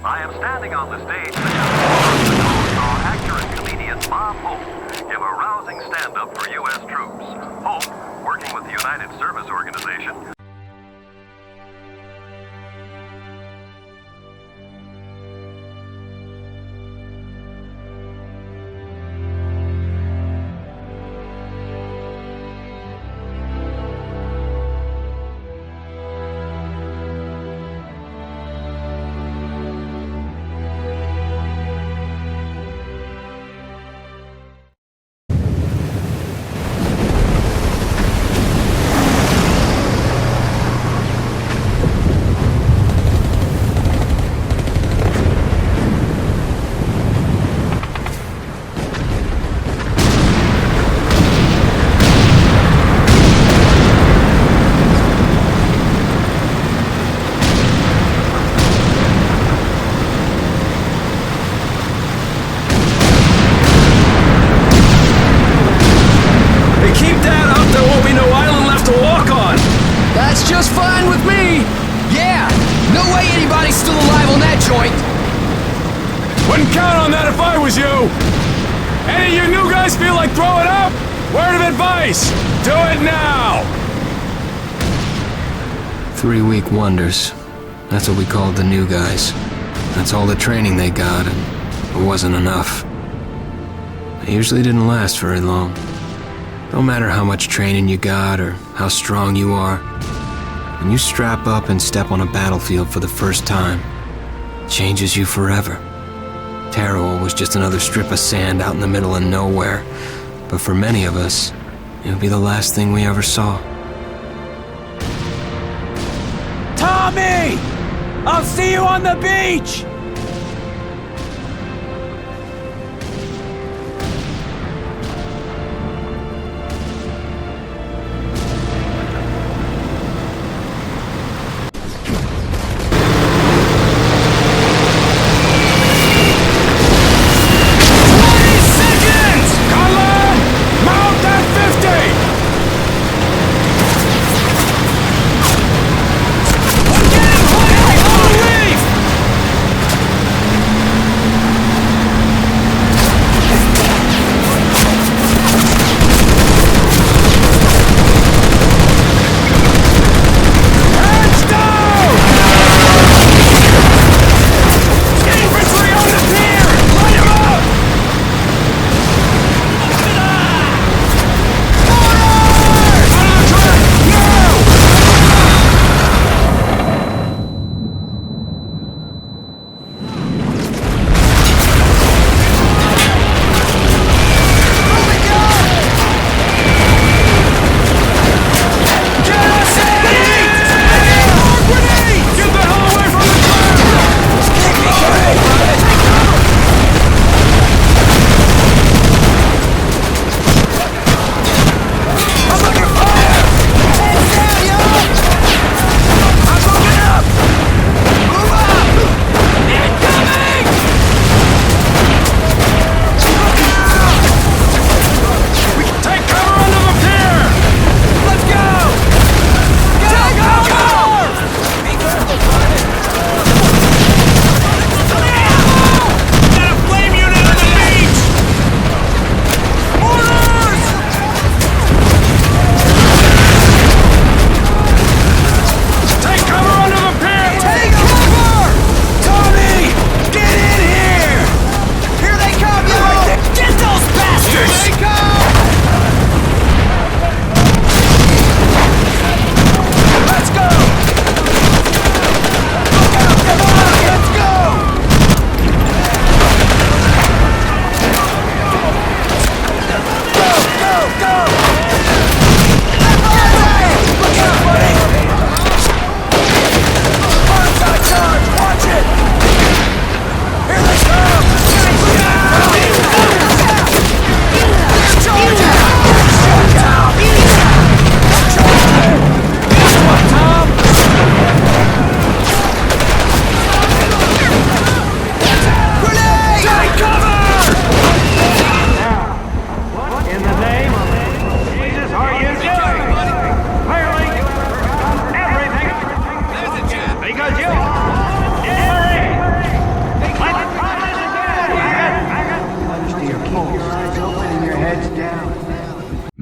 I am standing on the stage saw actor and comedian Bob Hope give a rousing stand-up for U.S. troops. Hope, working with the United Service Organization, just fine with me! Yeah! No way anybody's still alive on that joint! Wouldn't count on that if I was you! Any of you new guys feel like throwing up? Word of advice! Do it now! 3-week wonders. That's what we called the new guys. That's all the training they got, and it wasn't enough. It usually didn't last very long. No matter how much training you got or how strong you are, when you strap up and step on a battlefield for the first time, it changes you forever. Terror was just another strip of sand out in the middle of nowhere, but for many of us, it would be the last thing we ever saw. Tommy! I'll see you on the beach!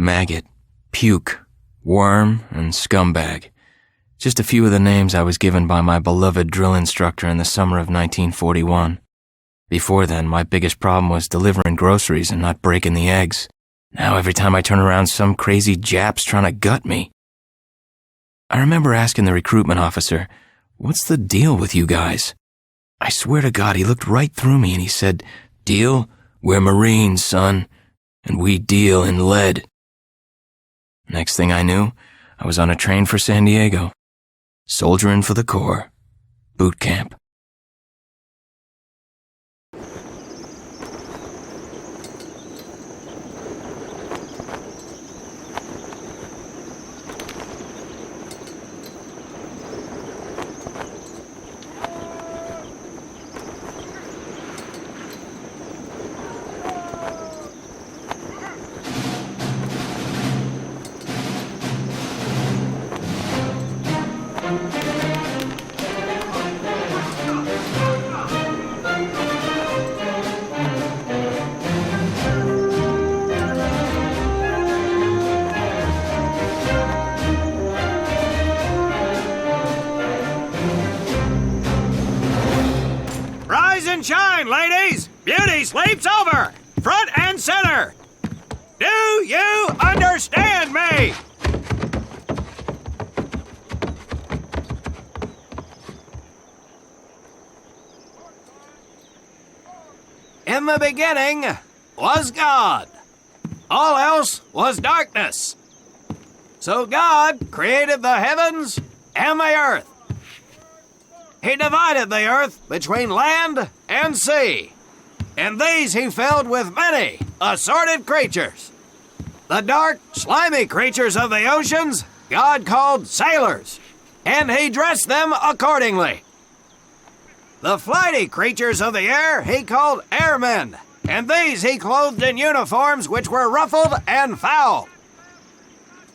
maggot, puke, worm, and scumbag. Just a few of the names I was given by my beloved drill instructor in the summer of 1941. Before then, my biggest problem was delivering groceries and not breaking the eggs. Now every time I turn around, some crazy Jap's trying to gut me. I remember asking the recruitment officer, "What's the deal with you guys?" I swear to God, he looked right through me and he said, "Deal? We're Marines, son, and we deal in lead." Next thing I knew, I was on a train for San Diego. Soldiering for the Corps. Boot camp. Shine, ladies! Beauty sleeps over! Front and center! Do you understand me? In the beginning was God. All else was darkness. So God created the heavens and the earth. He divided the earth between land and sea, and these he filled with many assorted creatures. The dark, slimy creatures of the oceans God called sailors, and he dressed them accordingly. The flighty creatures of the air he called airmen, and these he clothed in uniforms which were ruffled and foul.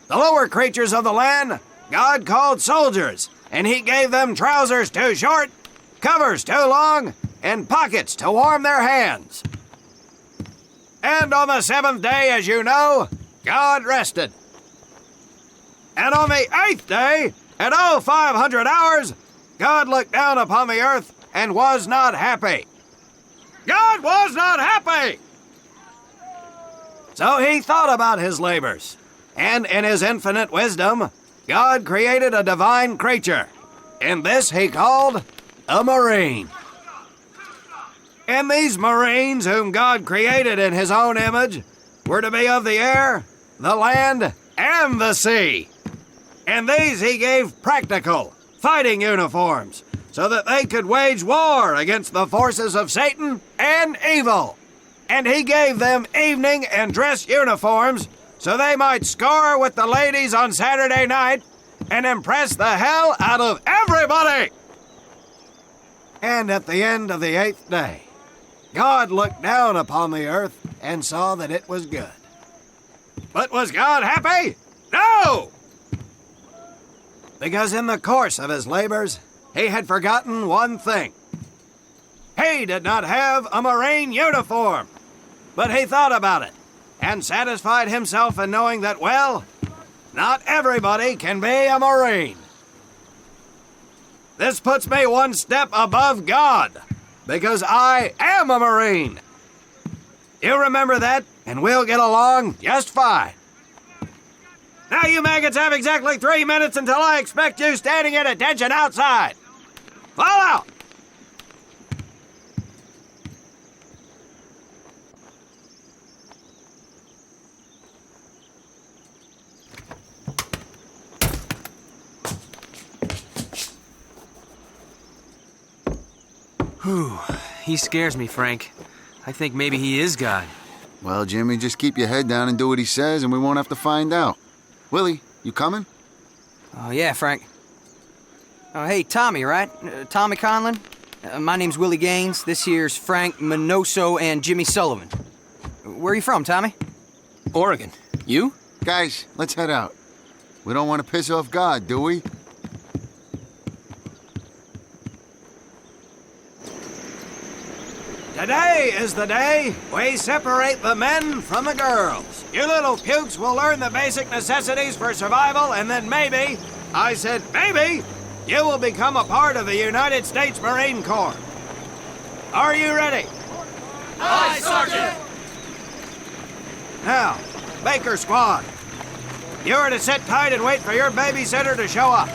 The lower creatures of the land God called soldiers, and he gave them trousers too short, covers too long, and pockets to warm their hands. And on the seventh day, as you know, God rested. And on the eighth day, at 0500 hours, God looked down upon the earth and was not happy. God was not happy! So he thought about his labors, and in his infinite wisdom, God created a divine creature, and this he called a Marine. And these Marines, whom God created in his own image, were to be of the air, the land, and the sea. And these he gave practical, fighting uniforms, so that they could wage war against the forces of Satan and evil. And he gave them evening and dress uniforms, so they might score with the ladies on Saturday night and impress the hell out of everybody. And at the end of the eighth day, God looked down upon the earth and saw that it was good. But was God happy? No! Because in the course of his labors, he had forgotten one thing. He did not have a Marine uniform, but he thought about it and satisfied himself in knowing that, well, not everybody can be a Marine. This puts me one step above God, because I am a Marine. You remember that, and we'll get along just fine. Now you maggots have exactly 3 minutes until I expect you standing at attention outside. Fall out! Whew. He scares me, Frank. I think maybe he is God. Well, Jimmy, just keep your head down and do what he says, and we won't have to find out. Willie, you coming? Oh, yeah, Frank. Oh, hey, Tommy, right? Tommy Conlon? My name's Willie Gaines. This here's Frank Minoso and Jimmy Sullivan. Where are you from, Tommy? Oregon. You? Guys, let's head out. We don't want to piss off God, do we? Today is the day we separate the men from the girls. You little pukes will learn the basic necessities for survival, and then maybe, I said maybe, you will become a part of the United States Marine Corps. Are you ready? Aye, Sergeant! Now, Baker Squad, you are to sit tight and wait for your babysitter to show up.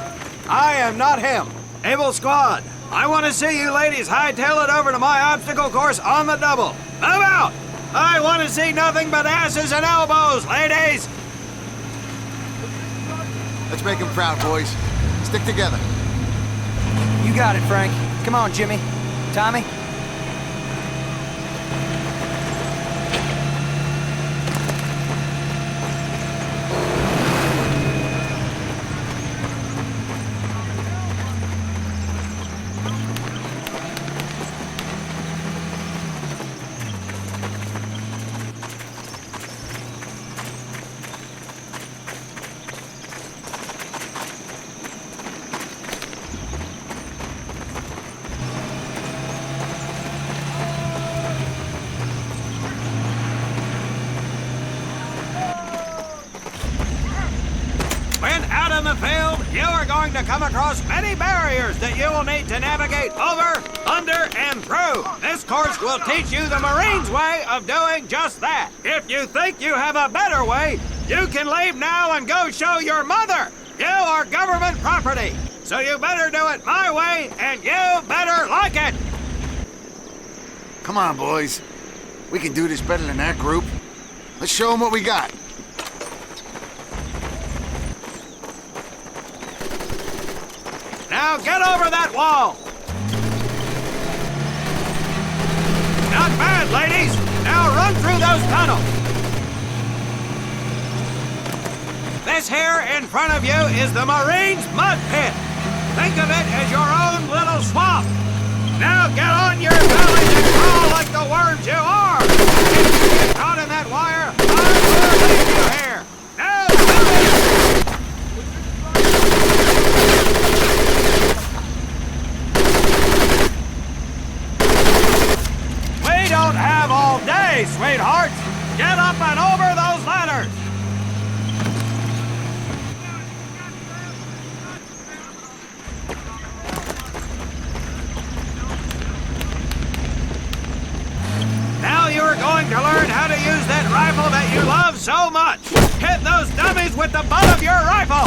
I am not him. Able Squad, I want to see you ladies hightail it over to my obstacle course on the double. Move out! I want to see nothing but asses and elbows, ladies! Let's make him proud, boys. Stick together. You got it, Frank. Come on, Jimmy. Tommy? You are going to come across many barriers that you will need to navigate over, under, and through. This course will teach you the Marines' way of doing just that. If you think you have a better way, you can leave now and go show your mother. You are government property, so you better do it my way, and you better like it. Come on, boys. We can do this better than that group. Let's show them what we got. Now get over that wall! Not bad, ladies! Now run through those tunnels! This here in front of you is the Marines' mud pit. Think of it as your own little swamp. Now get on your bellies and crawl like the worms you are! If you get caught in that wire, I will leave you here! Now do it! We don't have all day, sweethearts! Get up and over those ladders! Now you're going to learn how to use that rifle that you love so much! Hit those dummies with the butt of your rifle!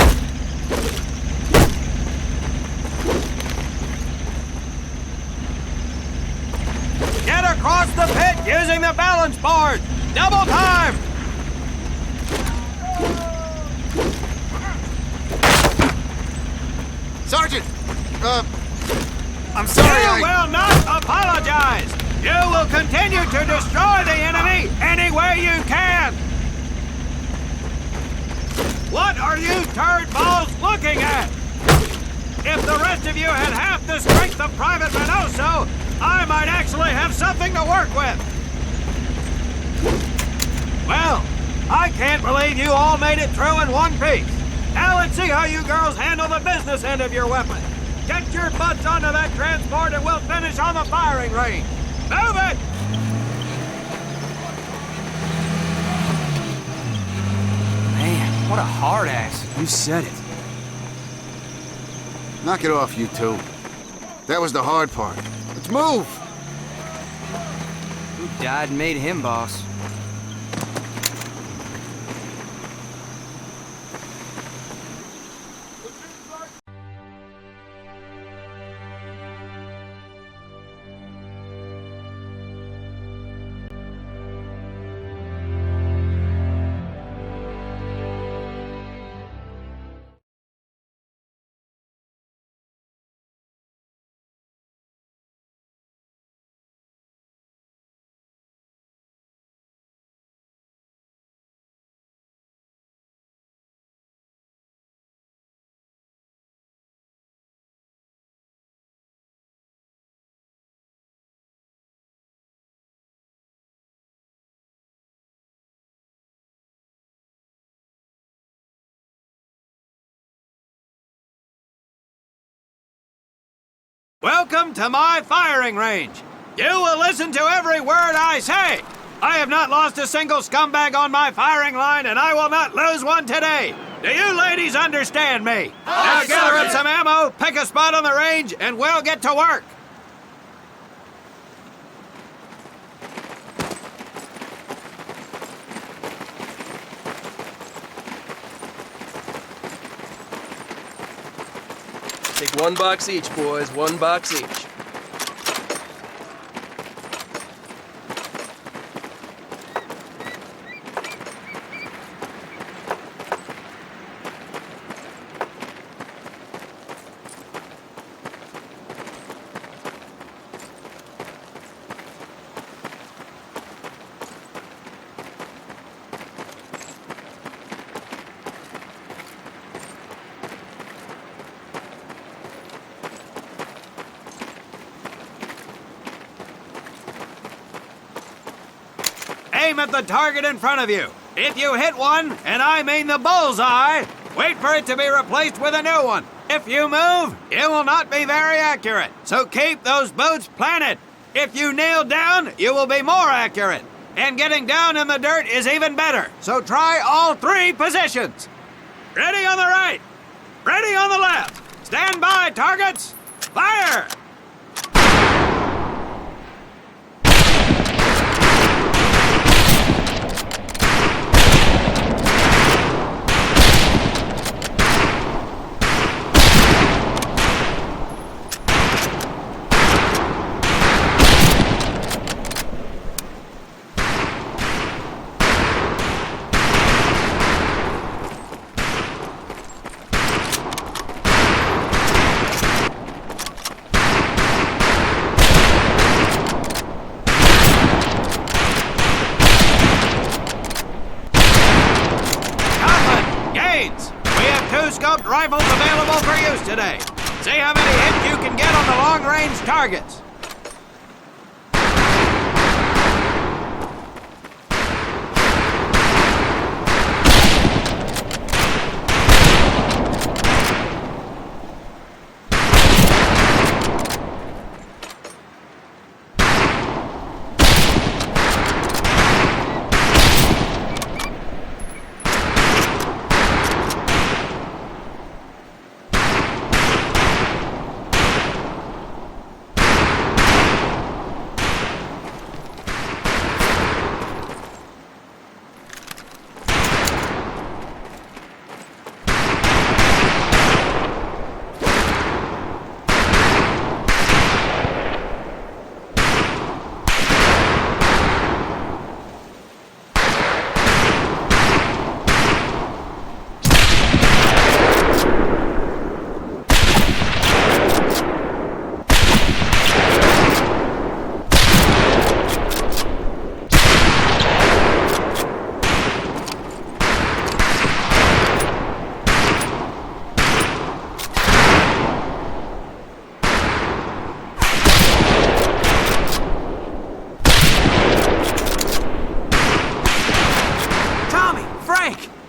Get across the pit using the balance board! Double time! Sergeant! I'm sorry, You will not apologize! You will continue to destroy the enemy any way you can! What are you turd balls looking at? If the rest of you had half the strength of Private Minoso, I might actually have something to work with! Well, I can't believe you all made it through in one piece. Now let's see how you girls handle the business end of your weapon. Get your butts onto that transport and we'll finish on the firing range. Move it! Man, what a hard ass. You said it. Knock it off, you two. That was the hard part. Let's move! Who died and made him boss? Welcome to my firing range. You will listen to every word I say. I have not lost a single scumbag on my firing line, and I will not lose one today. Do you ladies understand me? Now gather up some ammo, pick a spot on the range, and we'll get to work. Take 1 box each, boys. 1 box each. Aim at the target in front of you. If you hit one, and I mean the bullseye, wait for it to be replaced with a new one. If you move, it will not be very accurate. So keep those boots planted. If you kneel down, you will be more accurate. And getting down in the dirt is even better. So try all 3 positions. Ready on the right. Ready on the left. Stand by, targets. Fire! Scoped rifles available for use today. See how many hits you can get on the long-range targets.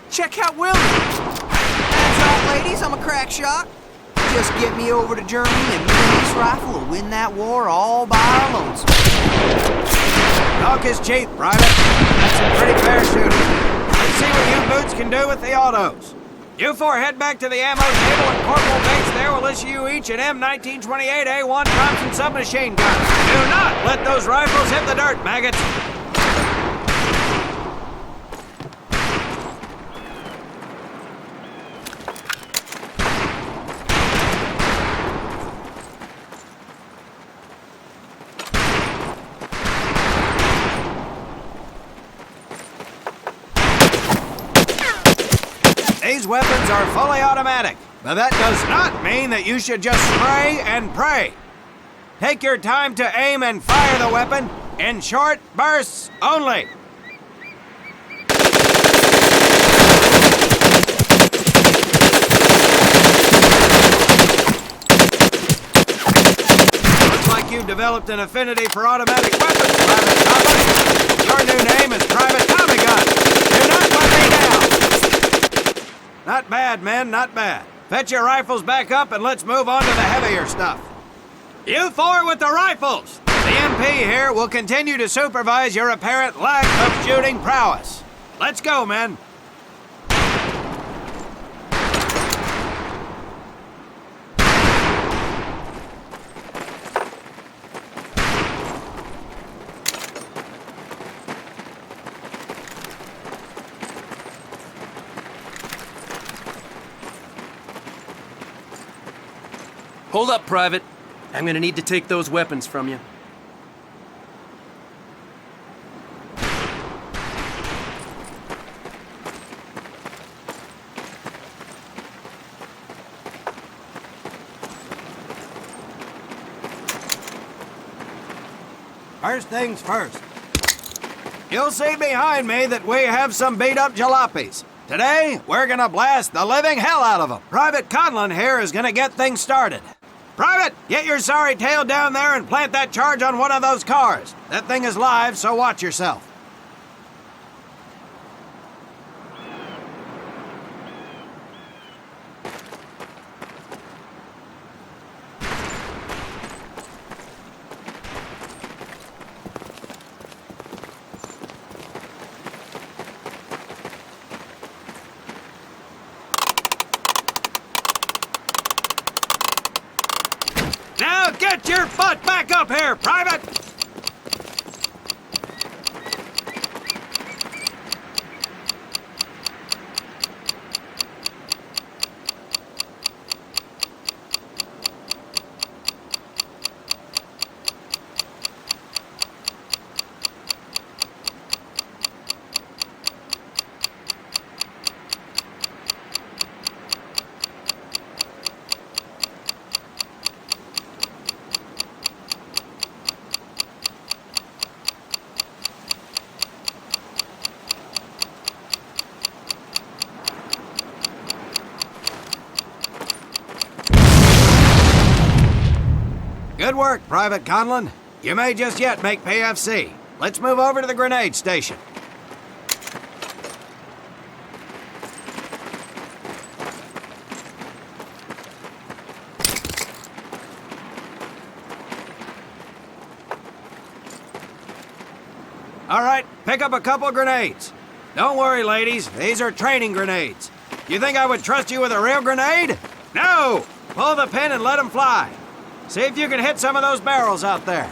Check out Willie. That's all, ladies. I'm a crack shot. Just get me over to Germany and me and this rifle will win that war all by our lonesome. Talk is cheap, Private. That's some pretty fair shooting. Let's see what you boots can do with the autos. You 4 head back to the ammo table and Corporal Bates there will issue you each an M1928A1 Thompson submachine gun. Do not let those rifles hit the dirt, maggots. These weapons are fully automatic, but that does not mean that you should just spray and pray. Take your time to aim and fire the weapon in short bursts only. Looks like you've developed an affinity for automatic weapons, Private Tommy. Your new name is Private Tommy Gun. Do not let me down. Not bad, men, not bad. Fetch your rifles back up and let's move on to the heavier stuff. You 4 with the rifles! The MP here will continue to supervise your apparent lack of shooting prowess. Let's go, men. Hold up, Private. I'm gonna need to take those weapons from you. First things first. You'll see behind me that we have some beat-up jalopies. Today, we're gonna blast the living hell out of them. Private Conlon here is gonna get things started. Private, get your sorry tail down there and plant that charge on one of those cars. That thing is live, so watch yourself. Now get your butt back up here, Private! Good work, Private Conlon. You may just yet make PFC. Let's move over to the grenade station. All right, pick up a couple grenades. Don't worry, ladies. These are training grenades. You think I would trust you with a real grenade? No! Pull the pin and let them fly. See if you can hit some of those barrels out there.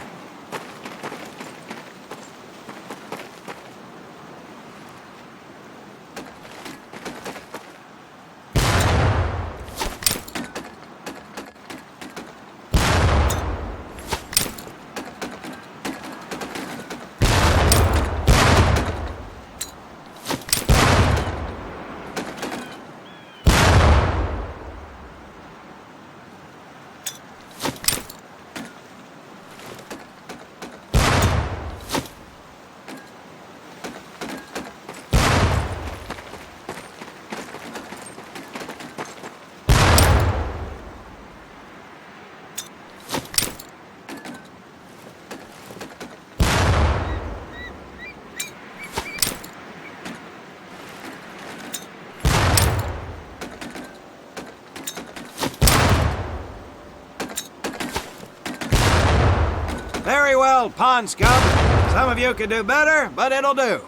Very well, pond scum. Some of you could do better, but it'll do.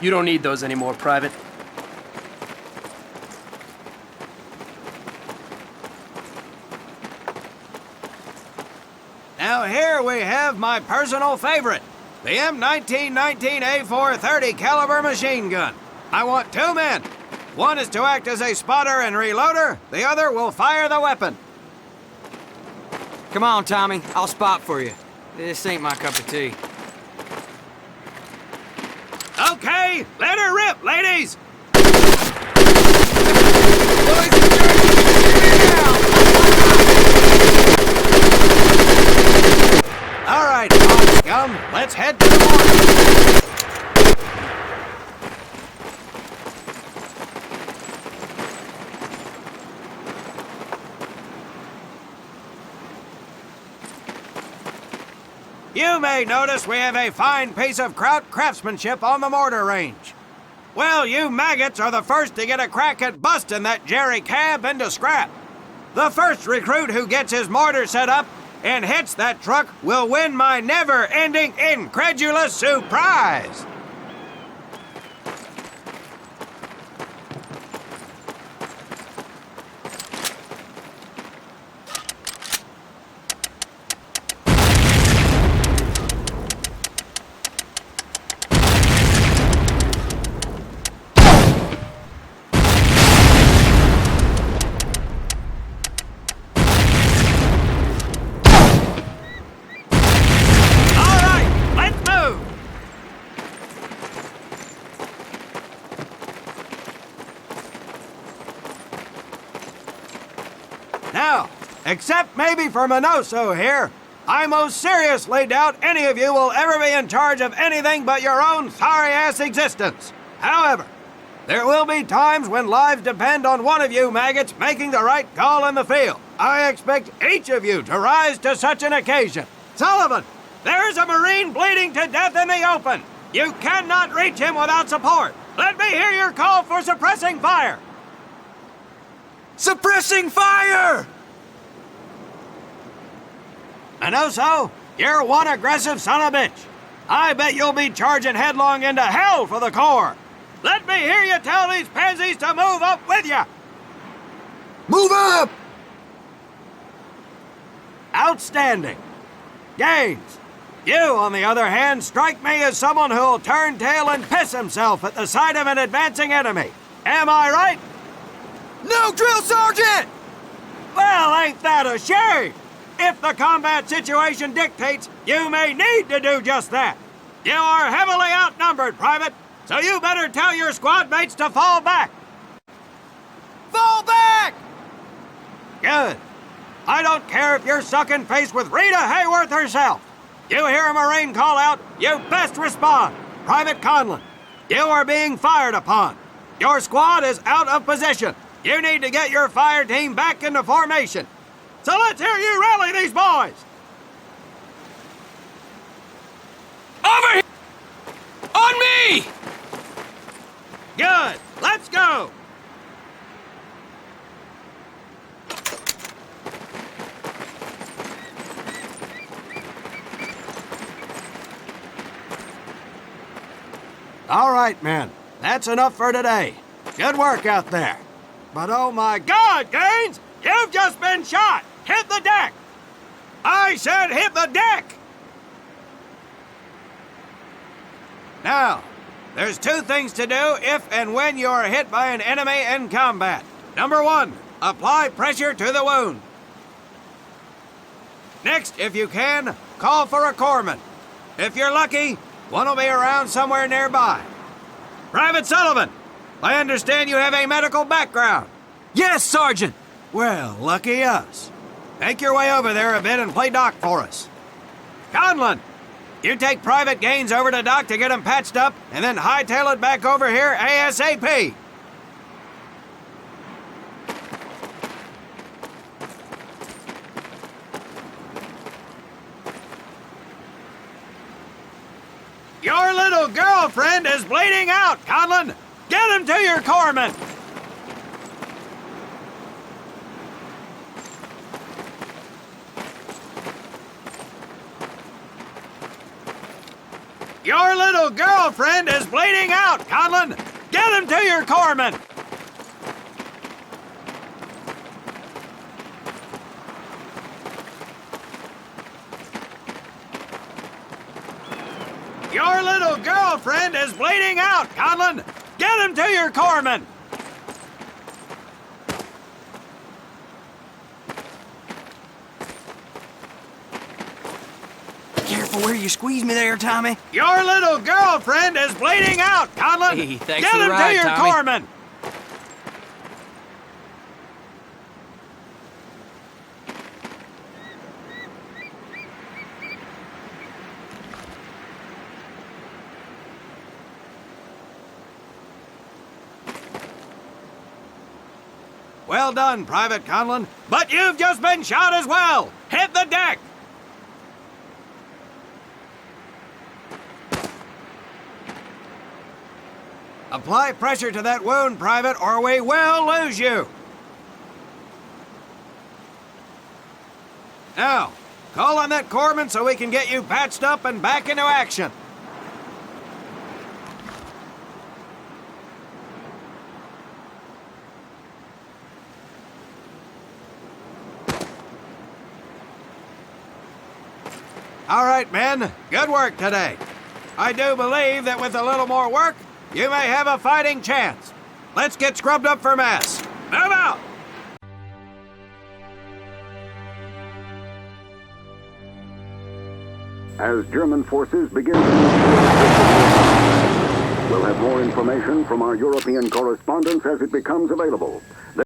You don't need those anymore, Private. Now here we have my personal favorite, the M1919A430 caliber machine gun. I want two men. One is to act as a spotter and reloader. The other will fire the weapon. Come on, Tommy. I'll spot for you. This ain't my cup of tea. Okay, let her rip, ladies! All right, scum, let's head to the morning. You may notice we have a fine piece of kraut craftsmanship on the mortar range. Well, you maggots are the first to get a crack at busting that jerry cab into scrap. The first recruit who gets his mortar set up and hits that truck will win my never-ending incredulous surprise. Now, except maybe for Minoso here, I most seriously doubt any of you will ever be in charge of anything but your own sorry-ass existence. However, there will be times when lives depend on one of you maggots making the right call in the field. I expect each of you to rise to such an occasion. Sullivan, there's a Marine bleeding to death in the open. You cannot reach him without support. Let me hear your call for suppressing fire. Suppressing fire! Minoso, you're one aggressive son of a bitch. I bet you'll be charging headlong into hell for the Corps. Let me hear you tell these pansies to move up with you. Move up! Outstanding. Gaines, you, on the other hand, strike me as someone who'll turn tail and piss himself at the sight of an advancing enemy. Am I right? No, drill sergeant! Well, ain't that a shame? If the combat situation dictates, you may need to do just that. You are heavily outnumbered, Private, so you better tell your squad mates to fall back. Fall back! Good. I don't care if you're sucking face with Rita Hayworth herself. You hear a Marine call out, you best respond. Private Conlon, you are being fired upon. Your squad is out of position. You need to get your fire team back into formation. So let's hear you rally these boys. Over here! On me! Good. Let's go. All right, men. That's enough for today. Good work out there. But oh my God, Gaines! You've just been shot! Hit the deck! I said hit the deck! Now, there's two things to do if and when you're hit by an enemy in combat. Number one, apply pressure to the wound. Next, if you can, call for a corpsman. If you're lucky, one will be around somewhere nearby. Private Sullivan, I understand you have a medical background. Yes, Sergeant! Well, lucky us. Make your way over there a bit and play doc for us. Conlon, you take Private Gaines over to doc to get him patched up, and then hightail it back over here ASAP. Your little girlfriend is bleeding out, Conlon! Get him to your corpsman! Your little girlfriend is bleeding out, Conlon! Get him to your corpsman! Your little girlfriend is bleeding out, Conlon! Get him to your corpsman! Careful where you squeeze me there, Tommy. Your little girlfriend is bleeding out, Conlon! Hey, thanks Get for the him ride, to your Tommy. corpsman! Well done, Private Conlon, but you've just been shot as well! Hit the deck! Apply pressure to that wound, Private, or we will lose you! Now, call on that corpsman so we can get you patched up and back into action. All right, men. Good work today. I do believe that with a little more work, you may have a fighting chance. Let's get scrubbed up for mass. Move out! As German forces begin to move we'll have more information from our European correspondents as it becomes available.